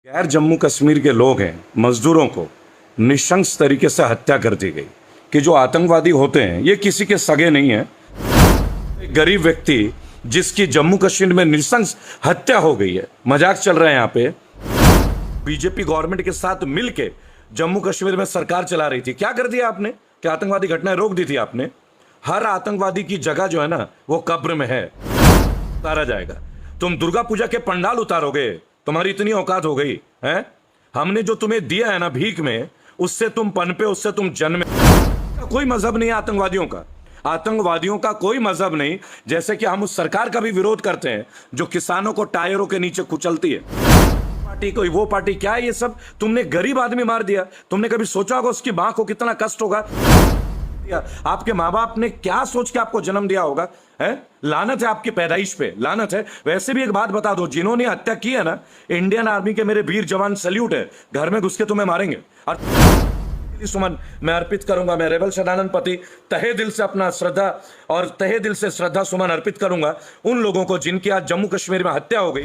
गैर जम्मू कश्मीर के लोग हैं, मजदूरों को निशंस तरीके से हत्या कर दी गई कि जो आतंकवादी होते हैं ये किसी के सगे नहीं है। एक गरीब व्यक्ति जिसकी जम्मू कश्मीर में निशंस हत्या हो गई है, मजाक चल रहा है यहाँ पे। बीजेपी गवर्नमेंट के साथ मिलके जम्मू कश्मीर में सरकार चला रही थी। क्या कर दिया आपने कि आतंकवादी घटनाएं रोक दी थी आपने। हर आतंकवादी की जगह जो है ना वो कब्र में है, उतारा जाएगा। तुम दुर्गा पूजा के पंडाल उतारोगे, तुम्हारी इतनी औकात हो गई है। हमने जो तुम्हें दिया है ना भीख में, उससे तुम पनपे, उससे तुम जन्मे। कोई मजहब नहीं है आतंकवादियों का, आतंकवादियों का कोई मजहब नहीं। जैसे कि हम उस सरकार का भी विरोध करते हैं जो किसानों को टायरों के नीचे कुचलती है। पार्टी कोई वो पार्टी क्या है ये सब। तुमने गरीब आदमी मार दिया, तुमने कभी सोचा होगा उसकी मां को कितना कष्ट होगा। आपके माँ बाप ने क्या सोच के आपको जन्म दिया होगा, है? लानत है आपकी पैदाइश पे, लानत है। वैसे भी एक बात बता दो, जिन्होंने हत्या की है ना, इंडियन आर्मी के मेरे वीर जवान, सल्यूट है। घर में घुस के तुम्हें मारेंगे। और सुमन मैं अर्पित करूंगा, मैं रेबल सदानंद पति तहे दिल से अपना श्रद्धा और तहे दिल से श्रद्धा सुमन अर्पित करूंगा उन लोगों को जिनकी आज जम्मू कश्मीर में हत्या हो गई।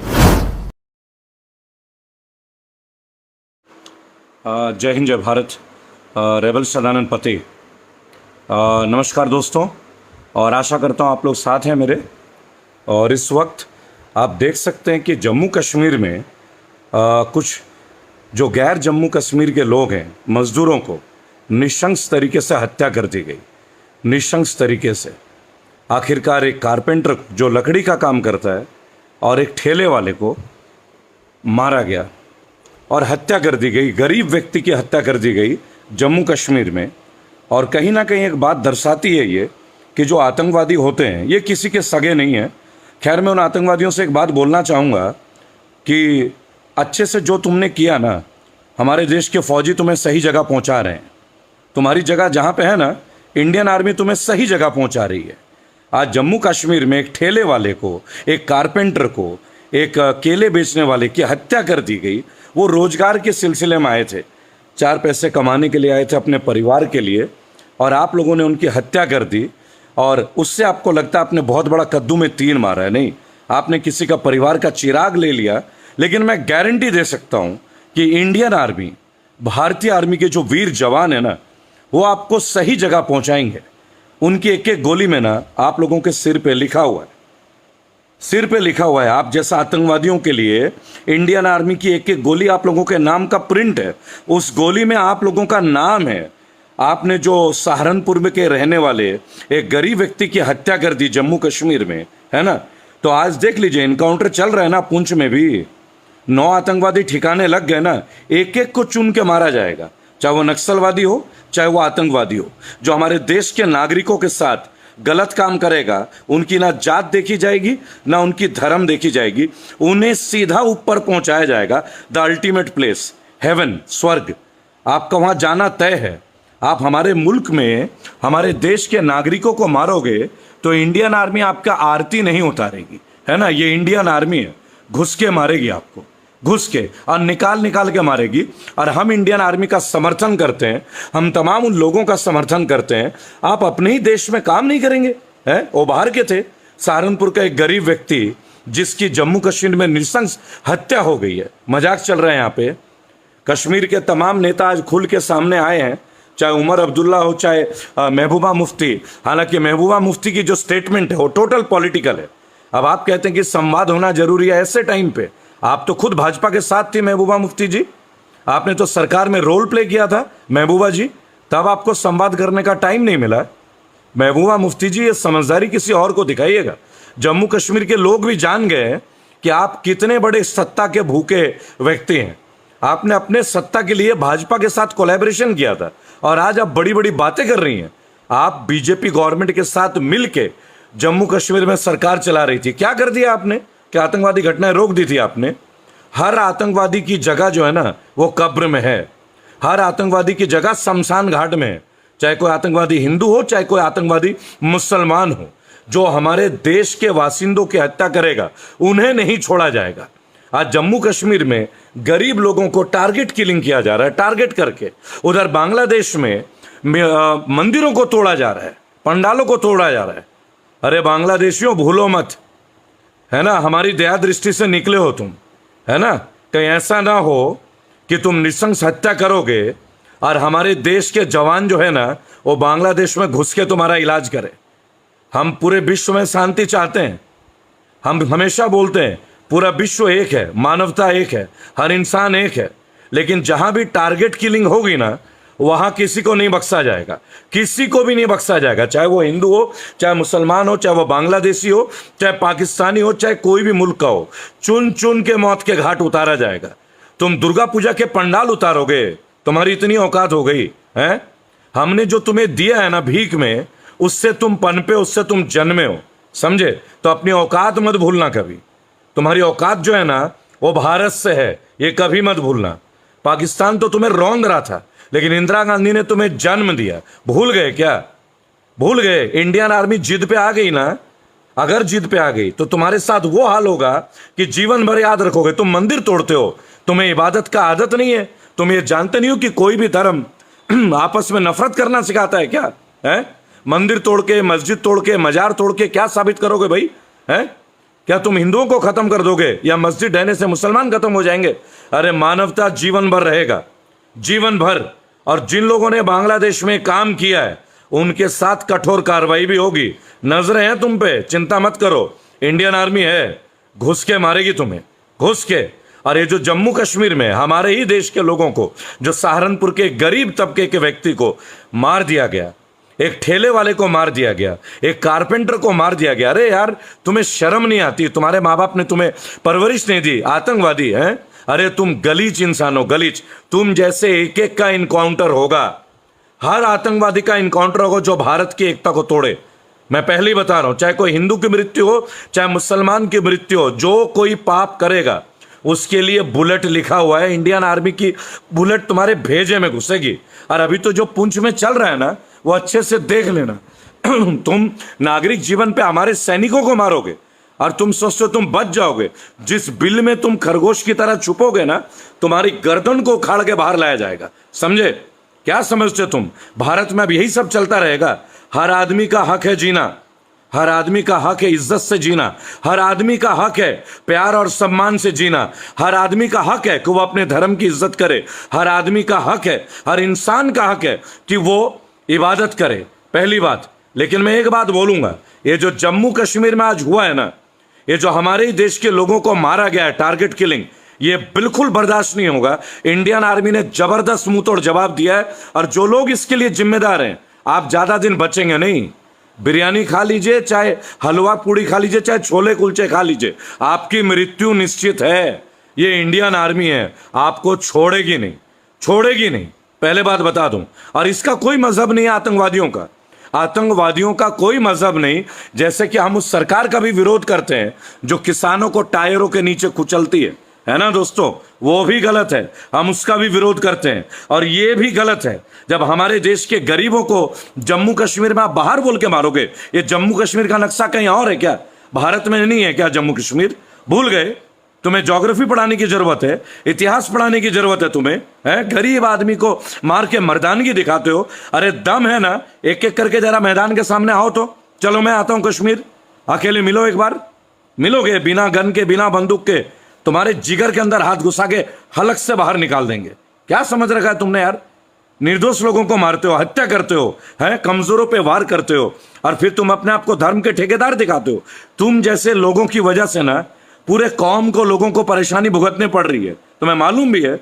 जय हिंद, जय भारत। रेबल सदानंद पति। नमस्कार दोस्तों, और आशा करता हूँ आप लोग साथ हैं मेरे। और इस वक्त आप देख सकते हैं कि जम्मू कश्मीर में कुछ जो गैर जम्मू कश्मीर के लोग हैं, मज़दूरों को निशंस तरीके से हत्या कर दी गई। निशंस तरीके से आखिरकार एक कारपेंटर जो लकड़ी का काम करता है और एक ठेले वाले को मारा गया और हत्या कर दी गई। गरीब व्यक्ति की हत्या कर दी गई जम्मू कश्मीर में। और कहीं ना कहीं एक बात दर्शाती है ये कि जो आतंकवादी होते हैं ये किसी के सगे नहीं है। खैर, मैं उन आतंकवादियों से एक बात बोलना चाहूँगा कि अच्छे से जो तुमने किया ना, हमारे देश के फौजी तुम्हें सही जगह पहुँचा रहे हैं। तुम्हारी जगह जहाँ पे है ना, इंडियन आर्मी तुम्हें सही जगह पहुँचा रही है। आज जम्मू कश्मीर में एक ठेले वाले को, एक कारपेंटर को, एक केले बेचने वाले की हत्या कर दी गई। वो रोजगार के सिलसिले में आए थे, 4 पैसे कमाने के लिए आए थे अपने परिवार के लिए, और आप लोगों ने उनकी हत्या कर दी। और उससे आपको लगता है आपने बहुत बड़ा कद्दू में तीर मारा है। नहीं, आपने किसी का परिवार का चिराग ले लिया। लेकिन मैं गारंटी दे सकता हूं कि इंडियन आर्मी, भारतीय आर्मी के जो वीर जवान है ना, वो आपको सही जगह पहुंचाएंगे। उनकी एक एक गोली में ना आप लोगों के सिर पे लिखा हुआ है, सिर पे लिखा हुआ है। आप जैसा आतंकवादियों के लिए इंडियन आर्मी की एक एक गोली आप लोगों के नाम का प्रिंट है। उस गोली में आप लोगों का नाम है। आपने जो सहारनपुर में के रहने वाले एक गरीब व्यक्ति की हत्या कर दी जम्मू कश्मीर में, है ना, तो आज देख लीजिए इनकाउंटर चल रहा है ना पुंछ में भी। 9 आतंकवादी ठिकाने लग गए ना, एक एक को चुन के मारा जाएगा, चाहे वो नक्सलवादी हो चाहे वो आतंकवादी हो। जो हमारे देश के नागरिकों के साथ गलत काम करेगा, उनकी ना जात देखी जाएगी ना उनकी धर्म देखी जाएगी, उन्हें सीधा ऊपर पहुंचाया जाएगा। द अल्टीमेट प्लेस, हेवन, स्वर्ग। आपका वहां जाना तय है। आप हमारे मुल्क में हमारे देश के नागरिकों को मारोगे तो इंडियन आर्मी आपका आरती नहीं उतारेगी, है ना। ये इंडियन आर्मी है, घुस के मारेगी आपको, घुस के और निकाल के मारेगी। और हम इंडियन आर्मी का समर्थन करते हैं, हम तमाम उन लोगों का समर्थन करते हैं। आप अपने ही देश में काम नहीं करेंगे, है? वो बाहर के थे। सहारनपुर का एक गरीब व्यक्ति जिसकी जम्मू कश्मीर में नृशंस हत्या हो गई है, मजाक चल रहा है यहाँ पे। कश्मीर के तमाम नेता आज खुल के सामने आए हैं, चाहे उमर अब्दुल्ला हो चाहे महबूबा मुफ्ती। हालांकि महबूबा मुफ्ती की जो स्टेटमेंट है वो टोटल पॉलिटिकल है। अब आप कहते हैं कि संवाद होना जरूरी है ऐसे टाइम पे। आप तो खुद भाजपा के साथ थी महबूबा मुफ्ती जी, आपने तो सरकार में रोल प्ले किया था महबूबा जी, तब आपको संवाद करने का टाइम नहीं मिला। महबूबा मुफ्ती जी, ये समझदारी किसी और को दिखाइएगा। जम्मू कश्मीर के लोग भी जान गए कि आप कितने बड़े सत्ता के भूखे व्यक्ति हैं। आपने अपने सत्ता के लिए भाजपा के साथ कोलैबोरेशन किया था और आज आप बड़ी बड़ी बातें कर रही हैं। आप बीजेपी गवर्नमेंट के साथ मिलके जम्मू कश्मीर में सरकार चला रही थी। क्या कर दिया आपने कि आतंकवादी घटनाएं रोक दी थी आपने। हर आतंकवादी की जगह जो है ना वो कब्र में है। हर आतंकवादी की जगह शमशान घाट में है, चाहे कोई आतंकवादी हिंदू हो चाहे कोई आतंकवादी मुसलमान हो। जो हमारे देश के वासिंदों की हत्या करेगा उन्हें नहीं छोड़ा जाएगा। आज जम्मू कश्मीर में गरीब लोगों को टारगेट किलिंग किया जा रहा है, टारगेट करके। उधर बांग्लादेश में मंदिरों को तोड़ा जा रहा है, पंडालों को तोड़ा जा रहा है। अरे बांग्लादेशियों, भूलो मत, है ना, हमारी दया दृष्टि से निकले हो तुम, है ना। कहीं ऐसा ना हो कि तुम नृशंस हत्या करोगे और हमारे देश के जवान जो है ना वो बांग्लादेश में घुस के तुम्हारा इलाज करे। हम पूरे विश्व में शांति चाहते हैं। हम हमेशा बोलते हैं पूरा विश्व एक है, मानवता एक है, हर इंसान एक है। लेकिन जहां भी टारगेट किलिंग होगी ना वहां किसी को नहीं बख्शा जाएगा, किसी को भी नहीं बख्शा जाएगा, चाहे वो हिंदू हो, चाहे मुसलमान हो, चाहे वो बांग्लादेशी हो, चाहे पाकिस्तानी हो, चाहे कोई भी मुल्क का हो। चुन चुन के मौत के घाट उतारा जाएगा। तुम दुर्गा पूजा के पंडाल उतारोगे, तुम्हारी इतनी औकात हो गई है? हमने जो तुम्हें दिया है ना भीख में, उससे तुम पनपे, उससे तुम जन्मे हो, समझे? तो अपनी औकात मत भूलना कभी। तुम्हारी औकात जो है ना वो भारत से है, ये कभी मत भूलना। पाकिस्तान तो तुम्हें रौंद रहा था, लेकिन इंदिरा गांधी ने तुम्हें जन्म दिया। भूल गए क्या? भूल गए? इंडियन आर्मी जिद पे आ गई ना, अगर जिद पे आ गई तो तुम्हारे साथ वो हाल होगा कि जीवन भर याद रखोगे। तुम मंदिर तोड़ते हो, तुम्हें इबादत का आदत नहीं है? तुम ये जानते नहीं हो कि कोई भी धर्म आपस में नफरत करना सिखाता है क्या? है? मंदिर तोड़ के, मस्जिद तोड़ के, मजार तोड़ के क्या साबित करोगे भाई? है? क्या तुम हिंदुओं को खत्म कर दोगे या मस्जिद ढहने से मुसलमान खत्म हो जाएंगे? अरे मानवता जीवन भर रहेगा, जीवन भर। और जिन लोगों ने बांग्लादेश में काम किया है उनके साथ कठोर कार्रवाई भी होगी। नजरें हैं तुम पे, चिंता मत करो। इंडियन आर्मी है, घुस के मारेगी तुम्हें, घुस के। और ये जो जम्मू कश्मीर में हमारे ही देश के लोगों को, जो सहारनपुर के गरीब तबके के व्यक्ति को मार दिया गया, एक ठेले वाले को मार दिया गया, एक कारपेंटर को मार दिया गया। अरे यार, तुम्हें शर्म नहीं आती? तुम्हारे माँ बाप ने तुम्हें परवरिश नहीं दी? आतंकवादी हैं? अरे तुम गलीच इंसान हो, गलीच। तुम जैसे एक एक का इनकाउंटर होगा, हर आतंकवादी का इनकाउंटर होगा जो भारत की एकता को तोड़े। मैं पहले ही बता रहा हूं, चाहे कोई हिंदू की मृत्यु हो, चाहे मुसलमान की मृत्यु हो, जो कोई पाप करेगा उसके लिए बुलेट लिखा हुआ है। इंडियन आर्मी की बुलेट तुम्हारे भेजे में घुसेगी। और अभी तो जो पुंछ में चल रहा है ना, वो अच्छे से देख लेना। तुम नागरिक जीवन पे हमारे सैनिकों को मारोगे और तुम सोचते हो तुम बच जाओगे। जिस बिल में तुम खरगोश की तरह छुपोगे ना, तुम्हारी गर्दन को उखाड़ के बाहर लाया जाएगा, समझे? क्या समझते तुम? भारत में अब यही सब चलता रहेगा। हर आदमी का हक है जीना, हर आदमी का हक है इज्जत से जीना, हर आदमी का हक है प्यार और सम्मान से जीना, हर आदमी का हक है कि वो अपने धर्म की इज्जत करे, हर आदमी का हक है, हर इंसान का हक है कि वो इबादत करे, पहली बात। लेकिन मैं एक बात बोलूंगा, ये जो जम्मू कश्मीर में आज हुआ है ना, ये जो हमारे ही देश के लोगों को मारा गया है, टारगेट किलिंग, ये बिल्कुल बर्दाश्त नहीं होगा। इंडियन आर्मी ने जबरदस्त मुंह तोड़ जवाब दिया है। और जो लोग इसके लिए जिम्मेदार हैं, आप ज्यादा दिन बचेंगे नहीं। बिरयानी खा लीजिए, चाहे हलवा पूड़ी खा लीजिए, चाहे छोले कुलचे खा लीजिए, आपकी मृत्यु निश्चित है। ये इंडियन आर्मी है, आपको छोड़ेगी नहीं, छोड़ेगी नहीं, पहले बात बता दूं। और इसका कोई मजहब नहीं है आतंकवादियों का, आतंकवादियों का कोई मजहब नहीं। जैसे कि हम उस सरकार का भी विरोध करते हैं जो किसानों को टायरों के नीचे कुचलती है ना दोस्तों, वो भी गलत है, हम उसका भी विरोध करते हैं। और ये भी गलत है जब हमारे देश के गरीबों को जम्मू कश्मीर में आप बाहर बोल के मारोगे। ये जम्मू कश्मीर का नक्शा कहीं और है क्या? भारत में नहीं है क्या जम्मू कश्मीर? भूल गए? तुम्हें ज्योग्राफी पढ़ाने की जरूरत है, इतिहास पढ़ाने की जरूरत है तुम्हें, है? गरीब आदमी को मार के मर्दानगी दिखाते हो। अरे दम है ना, एक एक करके जरा मैदान के सामने आओ तो। चलो मैं आता हूं कश्मीर, अकेले मिलो, एक बार मिलोगे, बिना गन के, बिना बंदूक के, तुम्हारे जिगर के अंदर हाथ घुसा के हलक से बाहर निकाल देंगे। क्या समझ रखा है तुमने यार? निर्दोष लोगों को मारते हो, हत्या करते हो, है? कमजोरों पे वार करते हो, और फिर तुम अपने आप को धर्म के ठेकेदार दिखाते हो। तुम जैसे लोगों की वजह से ना पूरे कौम को, लोगों को परेशानी भुगतने पड़ रही है, तुम्हें मालूम भी है।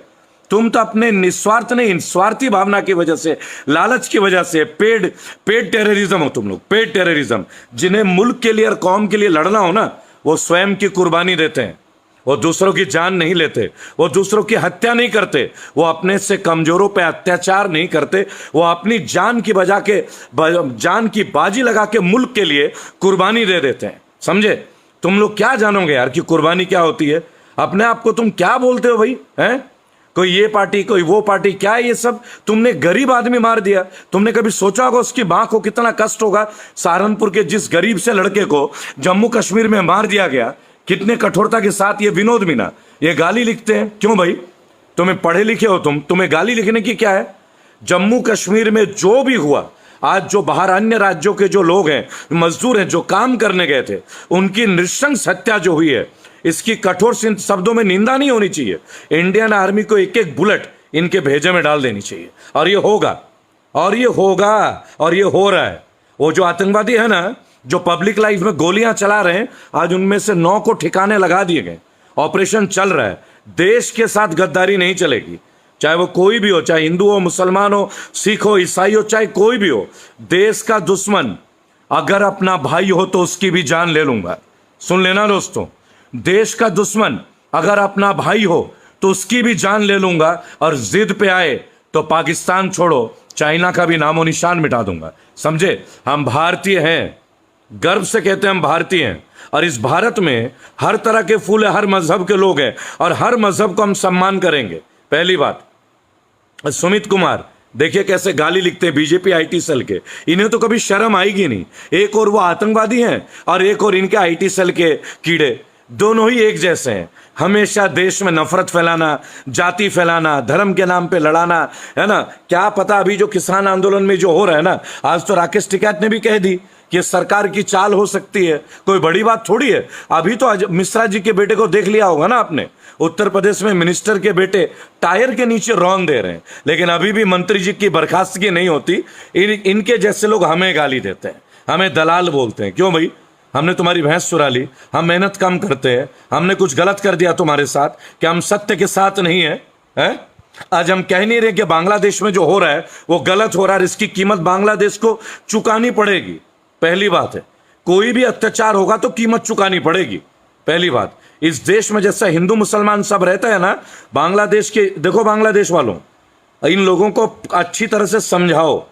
तुम तो अपने निस्वार्थ नहीं, स्वार्थी भावना की वजह से, लालच की वजह से, पेड टेररिज्म हो तुम लोग, पेड टेररिज्म। जिन्हें मुल्क के लिए और कौम के लिए लड़ना हो ना, वो स्वयं की कुर्बानी देते हैं, वो दूसरों की जान नहीं लेते, वो दूसरों की हत्या नहीं करते, वो अपने से कमजोरों पे अत्याचार नहीं करते, वो अपनी जान की बाजी लगा के मुल्क के लिए कुर्बानी दे देते हैं, समझे? तुम लोग क्या जानोगे यार कि कुर्बानी क्या होती है? अपने आप को तुम क्या बोलते हो भाई? हैं? कोई ये पार्टी, कोई वो पार्टी, क्या है ये सब? तुमने गरीब आदमी मार दिया। तुमने कभी सोचा होगा उसकी मां को कितना कष्ट होगा? सहारनपुर के जिस गरीब से लड़के को जम्मू कश्मीर में मार दिया गया, कितने कठोरता के साथ ये विनोद मीना ये गाली लिखते हैं। क्यों भाई? तुम्हें पढ़े लिखे हो, तुम्हें गाली लिखने की क्या है? जम्मू कश्मीर में जो भी हुआ, आज जो बाहर अन्य राज्यों के जो लोग हैं, मजदूर हैं, जो काम करने गए थे, उनकी नृशंस हत्या जो हुई है, इसकी कठोर शब्दों में निंदा नहीं होनी चाहिए। इंडियन आर्मी को एक एक बुलेट इनके भेजे में डाल देनी चाहिए, और ये होगा, और ये होगा, और ये हो रहा है। वो जो आतंकवादी है ना, जो पब्लिक लाइफ में गोलियां चला रहे हैं, आज उनमें से 9 को ठिकाने लगा दिए गए। ऑपरेशन चल रहा है। देश के साथ गद्दारी नहीं चलेगी, चाहे वो कोई भी हो, चाहे हिंदू हो, मुसलमान हो, सिख हो, ईसाई हो, चाहे कोई भी हो। देश का दुश्मन अगर अपना भाई हो तो उसकी भी जान ले लूंगा। सुन लेना दोस्तों, देश का दुश्मन अगर अपना भाई हो तो उसकी भी जान ले लूंगा, और जिद पे आए तो पाकिस्तान छोड़ो, चाइना का भी नामो निशान मिटा दूंगा। समझे? हम भारतीय हैं, गर्व से कहते हैं हम भारतीय हैं, और इस भारत में हर तरह के फूल है, हर मजहब के लोग हैं, और हर मजहब को हम सम्मान करेंगे। पहली बात, सुमित कुमार देखिए कैसे गाली लिखते हैं बीजेपी आईटी सेल के। इन्हें तो कभी शर्म आएगी नहीं। एक और वो आतंकवादी हैं, और एक और इनके आईटी सेल के कीड़े, दोनों ही एक जैसे हैं। हमेशा देश में नफरत फैलाना, जाति फैलाना, धर्म के नाम पे लड़ाना, है ना। क्या पता अभी जो किसान आंदोलन में जो हो रहा है ना, आज तो राकेश टिकैत ने भी कह दी कि सरकार की चाल हो सकती है, कोई बड़ी बात थोड़ी है। अभी तो मिश्रा जी के बेटे को देख लिया होगा ना आपने, उत्तर प्रदेश में मिनिस्टर के बेटे टायर के नीचे रौन दे रहे हैं, लेकिन अभी भी मंत्री जी की बर्खास्तगी नहीं होती। इनके जैसे लोग हमें गाली देते हैं, हमें दलाल बोलते हैं। क्यों भाई? हमने तुम्हारी भैंस चुरा ली, हम मेहनत कम करते हैं, हमने कुछ गलत कर दिया तुम्हारे साथ, कि हम सत्य के साथ नहीं है, हैं? आज हम कह नहीं रहे कि बांग्लादेश में जो हो रहा है वो गलत हो रहा है, इसकी कीमत बांग्लादेश को चुकानी पड़ेगी। पहली बात है, कोई भी अत्याचार होगा तो कीमत चुकानी पड़ेगी। पहली बात, इस देश में जैसा हिंदू मुसलमान सब रहता है ना, बांग्लादेश के देखो, बांग्लादेश वालों, इन लोगों को अच्छी तरह से समझाओ।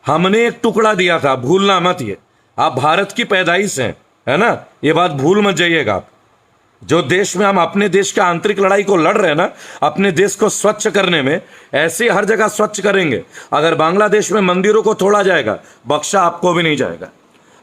हमने एक टुकड़ा दिया था, भूलना मत। ये आप भारत की पैदाइश हैं, है ना, ये बात भूल मत जाइएगा आप। जो देश में हम अपने देश की आंतरिक लड़ाई को लड़ रहे हैं ना, अपने देश को स्वच्छ करने में, ऐसे हर जगह स्वच्छ करेंगे। अगर बांग्लादेश में मंदिरों को तोड़ा जाएगा, बख्शा आपको भी नहीं जाएगा।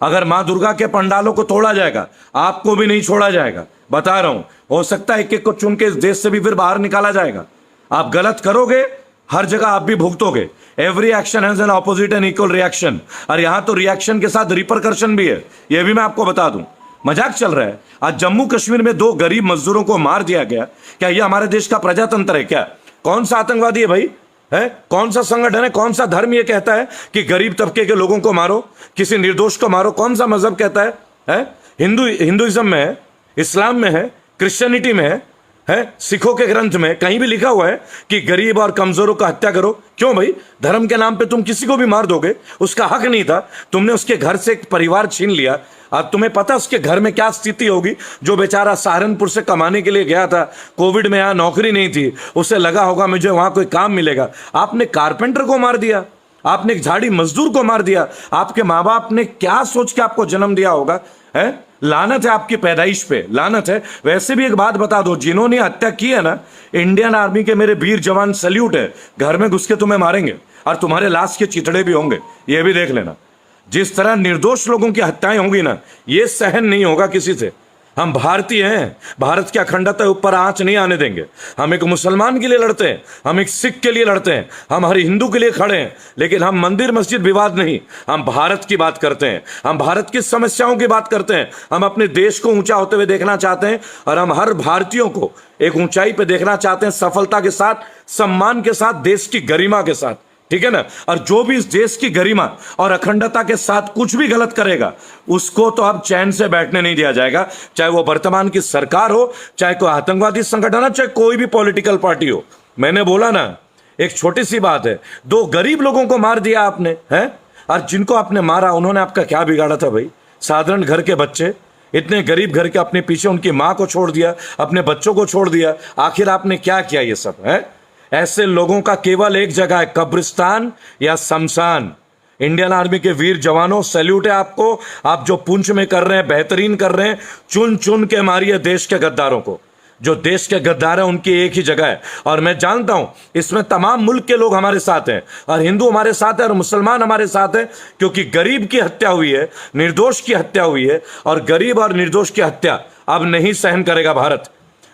अगर मां दुर्गा के पंडालों को तोड़ा जाएगा, आपको भी नहीं छोड़ा जाएगा। बता रहा हूं, हो सकता है एक एक को चुन के इस देश से भी फिर बाहर निकाला जाएगा। आप गलत करोगे, हर जगह आप भी भुगतोगे। Every action has an opposite and equal reaction, और यहां तो रिएक्शन के साथ रिपरकर्शन भी है, यह भी मैं आपको बता दूं। मजाक चल रहा है। आज जम्मू कश्मीर में 2 गरीब मजदूरों को मार दिया गया। क्या यह हमारे देश का प्रजातंत्र है क्या? कौन सा आतंकवादी है भाई? है कौन सा संगठन है, कौन सा धर्म ये कहता है कि गरीब तबके के लोगों को मारो, किसी निर्दोष को मारो? कौन सा मजहब कहता है? हिंदुइज्म में है, इस्लाम में है, क्रिश्चियनिटी में है, सिखों के ग्रंथ में कहीं भी लिखा हुआ है कि गरीब और कमजोरों का हत्या करो? क्यों भाई? धर्म के नाम पे तुम किसी को भी मार दोगे, उसका हक नहीं था, तुमने उसके घर से एक परिवार छीन लिया। अब तुम्हें पता उसके घर में क्या स्थिति होगी? जो बेचारा सहारनपुर से कमाने के लिए गया था, कोविड में, यहां नौकरी नहीं थी, उसे लगा होगा मुझे वहां कोई काम मिलेगा। आपने कारपेंटर को मार दिया, आपने एक झाड़ी मजदूर को मार दिया। आपके माँ बाप ने क्या सोच के आपको जन्म दिया होगा? है लानत है आपकी पैदाइश पे, लानत है। वैसे भी एक बात बता दो, जिन्होंने हत्या की है ना, इंडियन आर्मी के मेरे वीर जवान, सल्यूट है। घर में घुस के तुम्हें मारेंगे और तुम्हारे लाश के चिथड़े भी होंगे, ये भी देख लेना। जिस तरह निर्दोष लोगों की हत्याएं होंगी ना, ये सहन नहीं होगा किसी से। हम भारतीय हैं, भारत की अखंडता ऊपर आंच नहीं आने देंगे। हम एक मुसलमान के लिए लड़ते हैं, हम एक सिख के लिए लड़ते हैं, हम हर हिंदू के लिए खड़े हैं, लेकिन हम मंदिर मस्जिद विवाद नहीं, हम भारत की बात करते हैं, हम भारत की समस्याओं की बात करते हैं। हम अपने देश को ऊंचा होते हुए देखना चाहते हैं, और हम हर भारतीयों को एक ऊंचाई पे देखना चाहते हैं, सफलता के साथ, सम्मान के साथ, देश की गरिमा के साथ। ठीक है ना? और जो भी इस देश की गरिमा और अखंडता के साथ कुछ भी गलत करेगा, उसको तो अब चैन से बैठने नहीं दिया जाएगा। चाहे वो वर्तमान की सरकार हो, चाहे कोई आतंकवादी संगठन हो, चाहे कोई भी पॉलिटिकल पार्टी हो। मैंने बोला ना, एक छोटी सी बात है, 2 गरीब लोगों को मार दिया आपने, हैं? और जिनको आपने मारा, उन्होंने आपका क्या बिगाड़ा था भाई? साधारण घर के बच्चे, इतने गरीब घर के, अपने पीछे उनकी मां को छोड़ दिया, अपने बच्चों को छोड़ दिया। आखिर आपने क्या किया? ये सब है। ऐसे लोगों का केवल एक जगह है, कब्रिस्तान या शमशान। इंडियन आर्मी के वीर जवानों, सैल्यूट है आपको। आप जो पुंछ में कर रहे हैं, बेहतरीन कर रहे हैं। चुन चुन के मारिए देश के गद्दारों को। जो देश के गद्दार हैं उनकी एक ही जगह है, और मैं जानता हूं इसमें तमाम मुल्क के लोग हमारे साथ हैं, और हिंदू हमारे साथ है, और मुसलमान हमारे साथ है, क्योंकि गरीब की हत्या हुई है, निर्दोष की हत्या हुई है, और गरीब और निर्दोष की हत्या अब नहीं सहन करेगा भारत।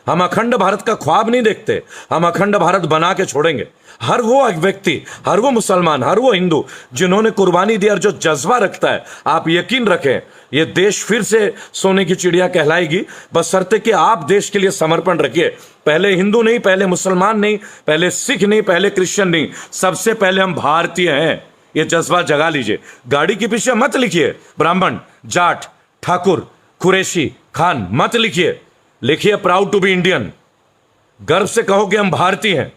हम अखंड भारत का ख्वाब नहीं देखते, हम अखंड भारत बना के छोड़ेंगे। हर वो व्यक्ति, हर वो मुसलमान, हर वो हिंदू जिन्होंने कुर्बानी दी और जो जज्बा रखता है, आप यकीन रखें ये देश फिर से सोने की चिड़िया कहलाएगी। बस शर्त कि आप देश के लिए समर्पण रखिए। पहले हिंदू नहीं, पहले मुसलमान नहीं, पहले सिख नहीं, पहले क्रिश्चियन नहीं, सबसे पहले हम भारतीय हैं। ये जज्बा जगा लीजिए। गाड़ी के पीछे मत लिखिए ब्राह्मण, जाट, ठाकुर, कुरैशी, खान, मत लिखिए। लिखिए प्राउड टू बी इंडियन। गर्व से कहो कि हम भारतीय हैं।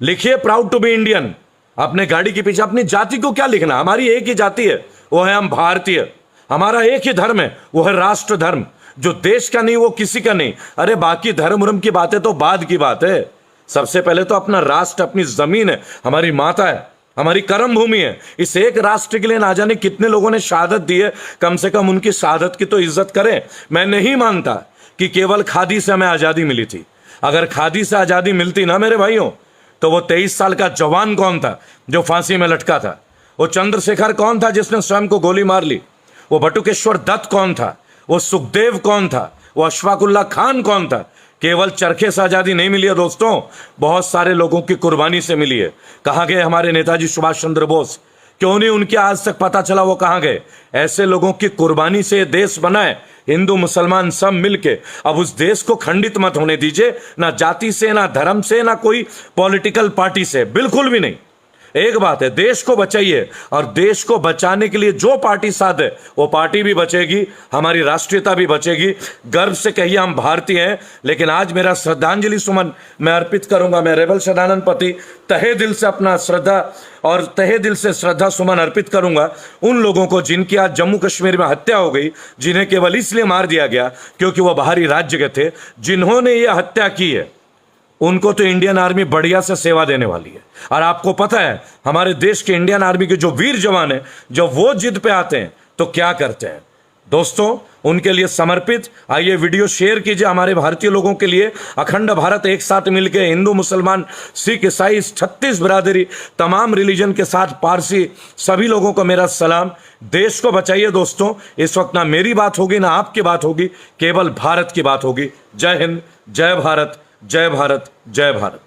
लिखिए प्राउड टू बी इंडियन। अपने गाड़ी के पीछे अपनी जाति को क्या लिखना? हमारी एक ही जाति है, वो है हम भारतीय। हमारा एक ही धर्म है, वो है राष्ट्र धर्म, जो देश का नहीं वो किसी का नहीं। अरे बाकी धर्म उर्म की बातें तो बाद की बात है। सबसे पहले तो अपना राष्ट्र, अपनी जमीन है, हमारी माता है, हमारी कर्म भूमि है। इस एक राष्ट्र के लिए ना जाने कितने लोगों ने शहादत दी है। कम से कम उनकी शहादत की तो इज्जत करें। मैं नहीं मानता कि केवल खादी से हमें आजादी मिली थी। अगर खादी से आजादी मिलती ना मेरे भाइयों, तो वो 23 साल का जवान कौन था जो फांसी में लटका था? वो चंद्रशेखर कौन था जिसने स्वयं को गोली मार ली? वो बटुकेश्वर दत्त कौन था? वो सुखदेव कौन था? वो अशफाकुल्ला खान कौन था? केवल चरखे से आजादी नहीं मिली है दोस्तों, बहुत सारे लोगों की कुर्बानी से मिली है। कहाँ गए हमारे नेताजी सुभाष चंद्र बोस? क्यों नहीं उनके आज तक पता चला वो कहाँ गए? ऐसे लोगों की कुर्बानी से देश बना है। हिंदू मुसलमान सब मिलके अब उस देश को खंडित मत होने दीजिए, ना जाति से, ना धर्म से, ना कोई पॉलिटिकल पार्टी से, बिल्कुल भी नहीं। एक बात है, देश को बचाइए, और देश को बचाने के लिए जो पार्टी साथ है वो पार्टी भी बचेगी, हमारी राष्ट्रीयता भी बचेगी। गर्व से कहिए हम भारतीय हैं। लेकिन आज मेरा श्रद्धांजलि सुमन मैं अर्पित करूंगा। मैं रेबल सदानंद पति तहे दिल से अपना श्रद्धा और तहे दिल से श्रद्धा सुमन अर्पित करूंगा उन लोगों को जिनकी आज जम्मू कश्मीर में हत्या हो गई, जिन्हें केवल इसलिए मार दिया गया क्योंकि वह बाहरी राज्य के थे। जिन्होंने यह हत्या की है उनको तो इंडियन आर्मी बढ़िया से सेवा देने वाली है। और आपको पता है हमारे देश के इंडियन आर्मी के जो वीर जवान हैं, जब वो जिद पे आते हैं तो क्या करते हैं दोस्तों, उनके लिए समर्पित। आइए वीडियो शेयर कीजिए हमारे भारतीय लोगों के लिए। अखंड भारत एक साथ मिलकर, हिंदू मुसलमान सिख ईसाई 36 बिरादरी, तमाम रिलीजन के साथ पारसी, सभी लोगों को मेरा सलाम। देश को बचाइए दोस्तों। इस वक्त ना मेरी बात होगी ना आपकी बात होगी, केवल भारत की बात होगी। जय हिंद, जय भारत, जय भारत, जय भारत।